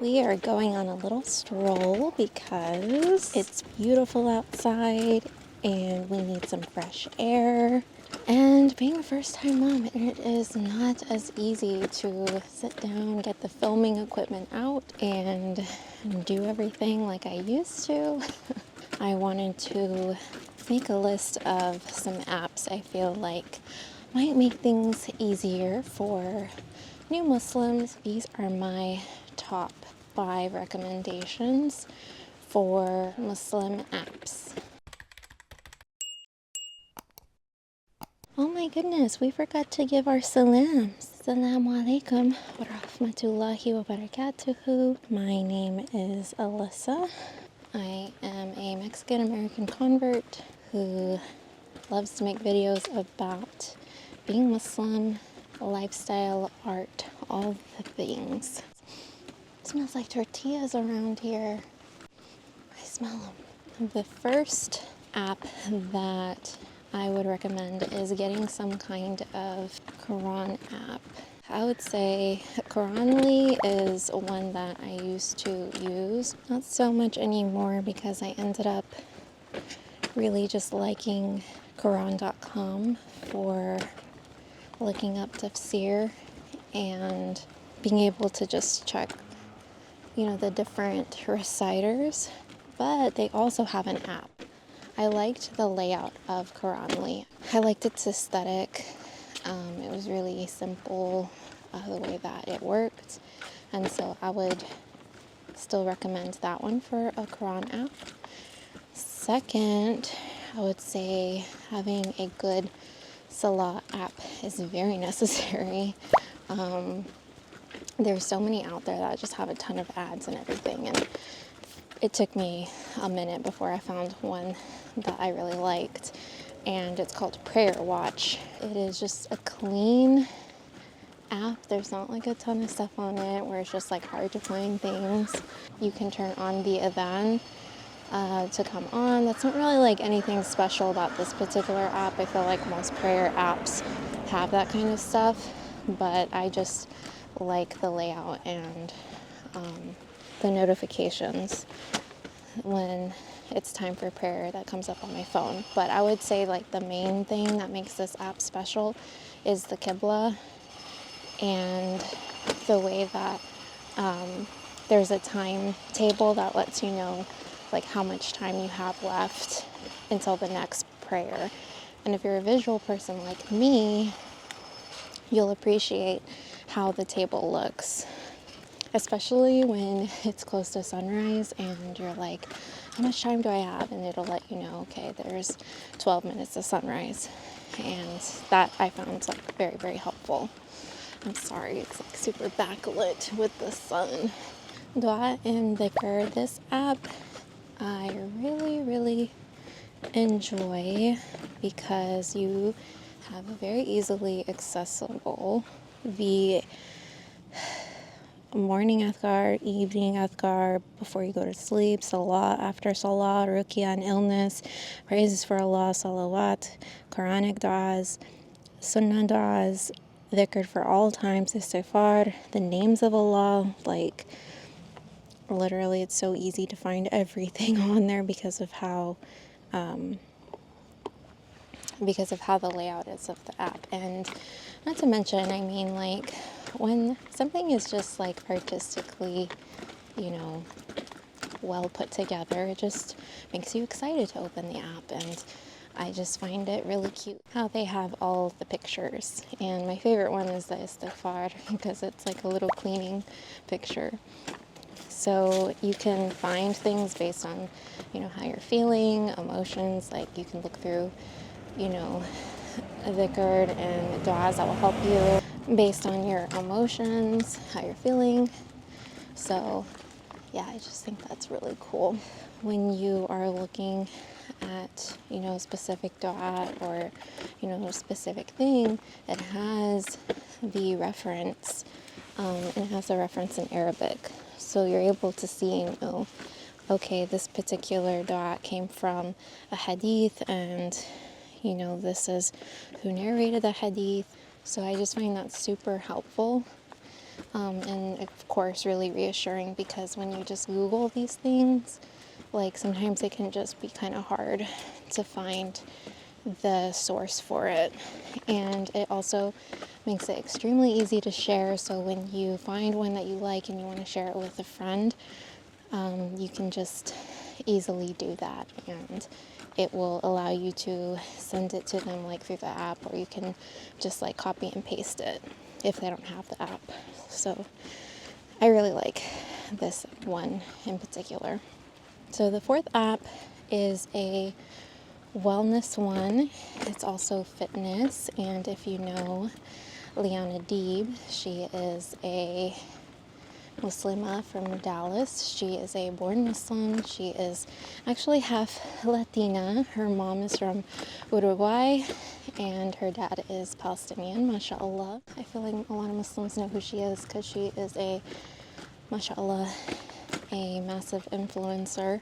We are going on a little stroll because it's beautiful outside and we need some fresh air. And being a first-time mom, it is not as easy to sit down, get the filming equipment out, and do everything like I used to. I wanted to make a list of some apps I feel like might make things easier for new Muslims. These are my top 5 recommendations for Muslim apps. Oh my goodness, we forgot to give our salams. Assalamu alaikum wa rahmatullahi wa barakatuhu. My name is Alyssa. I am a Mexican American convert who loves to make videos about being Muslim, lifestyle, art, all the things. It smells like tortillas around here. I smell them. The first app that I would recommend is getting some kind of Qur'an app. I would say Qur'anly is one that I used to use. Not so much anymore because I ended up really just liking Qur'an.com for looking up tafsir and being able to just check, the different reciters. But they also have an app. I liked the layout of Qur'anly. I liked its aesthetic. It was really simple, the way that it worked. And so I would still recommend that one for a Qur'an app. Second, I would say having a good Salah app is very necessary. There's so many out there that just have a ton of ads and everything, and it took me a minute before I found one that I really liked, and it's called Prayer Watch. It is just a clean app. There's not like a ton of stuff on it where it's just like hard to find things. You can turn on the adhan to come on. That's not really like anything special about this particular app. I feel like most prayer apps have that kind of stuff, but I just like the layout and the notifications when it's time for prayer that comes up on my phone. But I would say like the main thing that makes this app special is the Qibla and the way that there's a timetable that lets you know like how much time you have left until the next prayer. And if you're a visual person like me, you'll appreciate how the table looks, especially when it's close to sunrise and you're like, how much time do I have? And it'll let you know, okay, there's 12 minutes to sunrise. And that I found like very, very helpful. I'm sorry, it's like super backlit with the sun. Dua and Dhikr, this app I really, really enjoy because you have a very easily accessible the morning adhkar, evening adhkar, before you go to sleep, salah, after salah, ruqya and illness, praises for Allah, salawat, Quranic du'as, sunnah du'as, dhikr for all times, istighfar, the names of Allah, like literally it's so easy to find everything on there because of how the layout is of the app. And not to mention, I mean, like when something is just like artistically, well put together, it just makes you excited to open the app. And I just find it really cute how they have all of the pictures. And my favorite one is the istighfar because it's like a little cleaning picture. So you can find things based on, how you're feeling, emotions. Like you can look through, dhikr and du'as that will help you based on your emotions, how you're feeling. So yeah, I just think that's really cool. When you are looking at, a specific dua or, a specific thing, it has the reference, and it has a reference in Arabic. So you're able to see, okay, this particular dua came from a hadith, and, this is who narrated the hadith. So I just find that super helpful. And of course really reassuring, because when you just Google these things, like sometimes it can just be kind of hard to find the source for it. And it also makes it extremely easy to share. So when you find one that you like and you want to share it with a friend, you can just easily do that, and it will allow you to send it to them like through the app, or you can just like copy and paste it if they don't have the app. So I really like this one in particular. So the fourth app is a wellness one. It's also fitness, and if you know Liana Deeb, she is a Muslimah from Dallas. She is a born Muslim. She is actually half Latina. Her mom is from Uruguay and her dad is Palestinian, mashallah. I feel like a lot of Muslims know who she is because she is a, mashallah, a massive influencer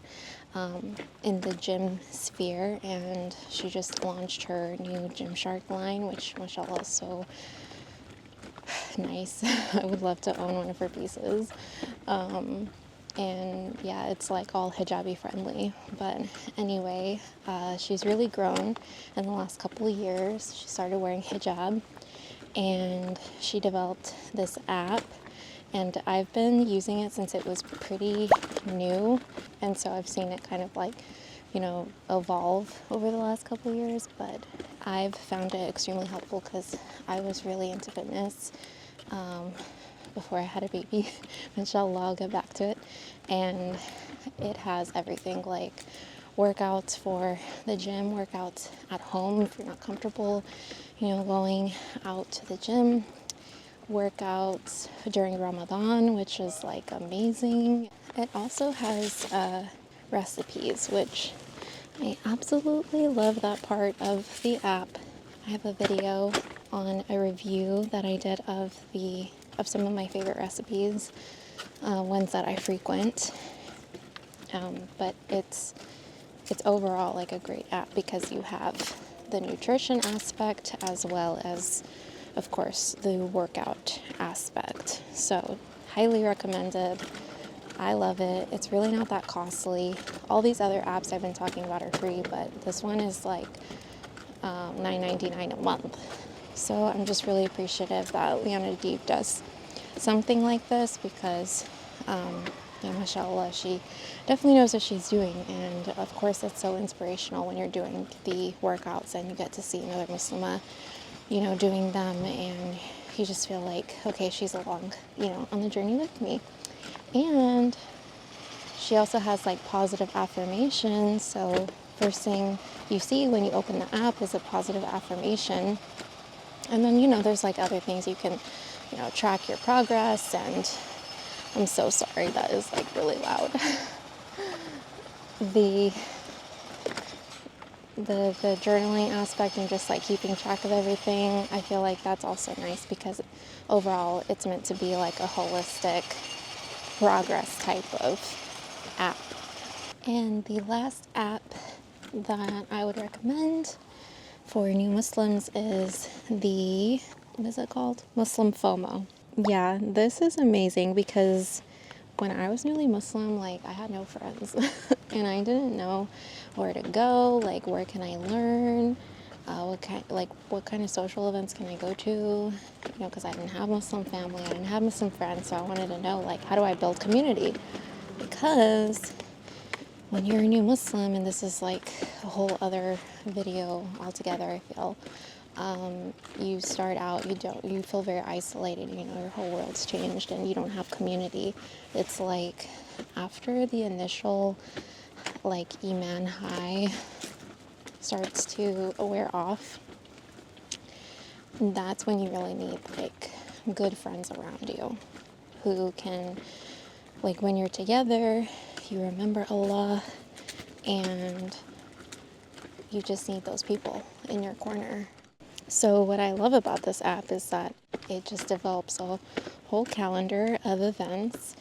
in the gym sphere, and she just launched her new Gymshark line, which mashallah is so nice. I would love to own one of her pieces. And yeah, it's like all hijabi friendly. But anyway, she's really grown in the last couple of years. She started wearing hijab and she developed this app. And I've been using it since it was pretty new. And so I've seen it kind of like, you know, evolve over the last couple of years. But I've found it extremely helpful because I was really into fitness before I had a baby. Inshallah, I'll get back to it. And it has everything like workouts for the gym, workouts at home if you're not comfortable, you know, going out to the gym, workouts during Ramadan, which is like amazing. It also has recipes, which I absolutely love that part of the app. I have a video on a review that I did of some of my favorite recipes, ones that I frequent. But it's overall like a great app because you have the nutrition aspect as well as, of course, the workout aspect. So highly recommended. I love it. It's really not that costly. All these other apps I've been talking about are free, but this one is like $9.99 a month. So I'm just really appreciative that Liana Deeb does something like this because, yeah, mashallah, she definitely knows what she's doing. And of course, it's so inspirational when you're doing the workouts and you get to see another Muslimah, you know, doing them, and you just feel like, okay, she's along, you know, on the journey with me. And she also has like positive affirmations. So first thing you see when you open the app is a positive affirmation. And then, you know, there's like other things you can, you know, track your progress. And I'm so sorry, that is like really loud. The journaling aspect and just like keeping track of everything, I feel like that's also nice because overall it's meant to be like a holistic progress type of app. And the last app that I would recommend for new Muslims is the, what is it called? Muslim FOMO. Yeah, this is amazing because when I was newly Muslim, like I had no friends and I didn't know where to go, like where can I learn, what kind of social events can I go to, you know, because I didn't have Muslim family, I didn't have Muslim friends, so I wanted to know like how do I build community, because when you're a new Muslim, and this is like a whole other video altogether, I feel, you start out, you feel very isolated, you know, your whole world's changed and you don't have community. It's like after the initial like Iman high starts to wear off, that's when you really need like good friends around you who can, like when you're together, you remember Allah, and you just need those people in your corner. So what I love about this app is that it just develops a whole calendar of events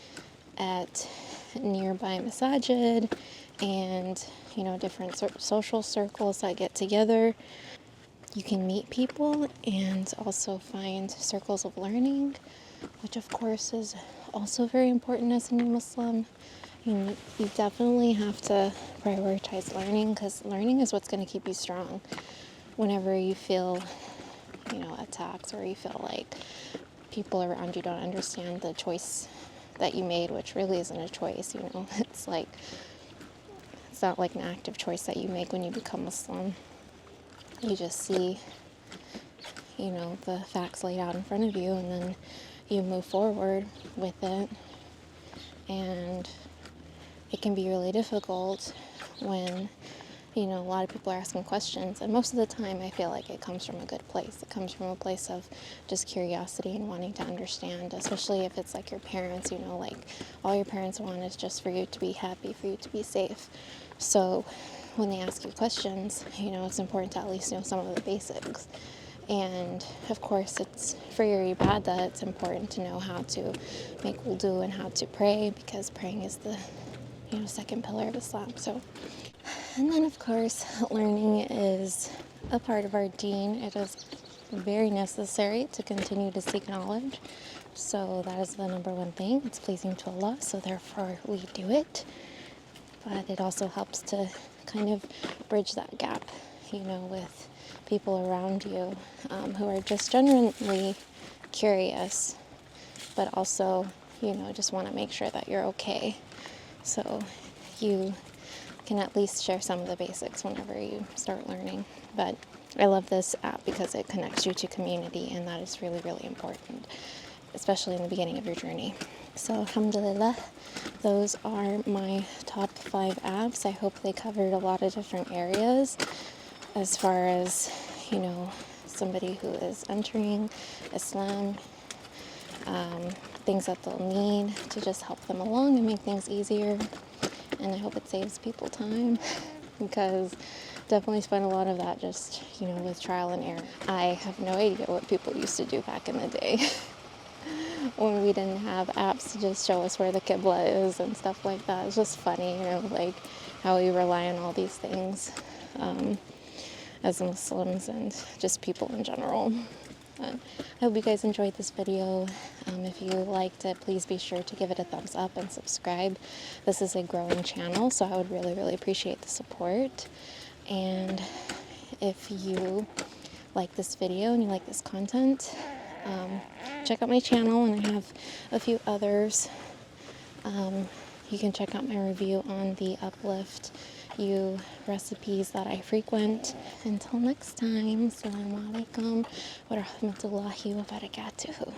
at nearby masajid and, you know, different social circles that get together. You can meet people and also find circles of learning. which of course is also very important as a new Muslim. You definitely have to prioritize learning, because learning is what's going to keep you strong whenever you feel, attacks, or you feel like people around you don't understand the choice that you made, which really isn't a choice. It's like, it's not like an active choice that you make when you become Muslim. You just see, the facts laid out in front of you, and then you move forward with it. And it can be really difficult when, a lot of people are asking questions. And most of the time, I feel like it comes from a good place. It comes from a place of just curiosity and wanting to understand, especially if it's like your parents, like all your parents want is just for you to be happy, for you to be safe. So when they ask you questions, it's important to at least know some of the basics. And of course, it's for your ibadah, it's important to know how to make wudu and how to pray, because praying is the second pillar of Islam. And then of course, learning is a part of our deen. It is very necessary to continue to seek knowledge. So that is the number one thing. It's pleasing to Allah, so therefore we do it. But it also helps to kind of bridge that gap, with people around you who are just genuinely curious, but also, just want to make sure that you're okay. So you can at least share some of the basics whenever you start learning. But I love this app because it connects you to community, and that is really, really important, especially in the beginning of your journey. So alhamdulillah, those are my top 5 apps. I hope they covered a lot of different areas as far as, somebody who is entering Islam, things that they'll need to just help them along and make things easier. And I hope it saves people time, because definitely spend a lot of that just, with trial and error. I have no idea what people used to do back in the day when we didn't have apps to just show us where the Qibla is and stuff like that. It's just funny, like how we rely on all these things as Muslims and just people in general. I hope you guys enjoyed this video. If you liked it, please be sure to give it a thumbs up and subscribe. This is a growing channel, so I would really, really appreciate the support. And if you like this video and you like this content, check out my channel, and I have a few others. You can check out my review on the Uplift You recipes that I frequent. Until next time, Assalamu alaikum wa rahmatullahi wa barakatuhu.